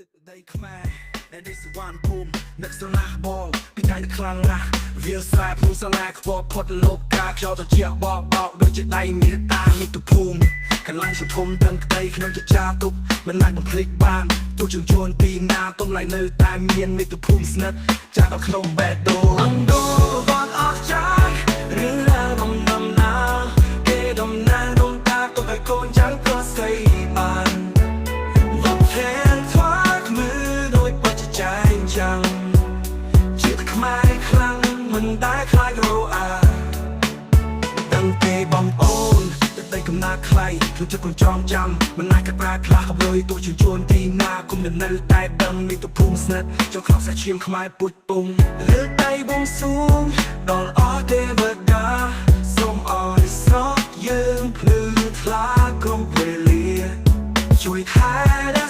ទឹកដីខ្មែរដែលនេះសវណ្ណភូមិនឹកស្រឡះបងពីថ្ងៃដែលខ្លាំងណាស់វាលស្រែភ្នំសាឡាខ្វល់ផុតលោកកាខ្យល់ត្រជាក់បោកបោកដូចជាដៃមានតាមាតុភូមិកន្លែងសន្ធំទាំងក្តីក្នុងជាចាទុកមិនអាចបំភ្លេចបានទោះជញ្ជូនពីណាទុំlạiនៅតែមានមាតុភូមិស្និទ្ធចាក់ដល់ក្នុងបេះដូងអណ្ដូវត្តអស្ចារ្យរឿងរ៉ាវដំណាលគេដំណើរដងតាទុកឲ្យកូនចាំងក៏ស្អីបានជាតិខ្មែរខ្លាំងមិនដែលខ្លាចរអាដឹងទេបងប្អូនទឹកដីកំណើតថ្លៃក្នុងចិត្តកូនចងចាំមិនអាចកាត់ប្រាខ្លះអបលុយទោះជញ្ជូនទីណាគុំនៅតែដឹងមាតុភូមិស្និទ្ធចុះខ្លោះសាឈាមខ្មែរពុជពុំលើកដៃបួងសួងដល់អស់ទេវតាសូមអរស្រោចយើងភ្លឺថ្លាគ្រប់វេលាជួយថែ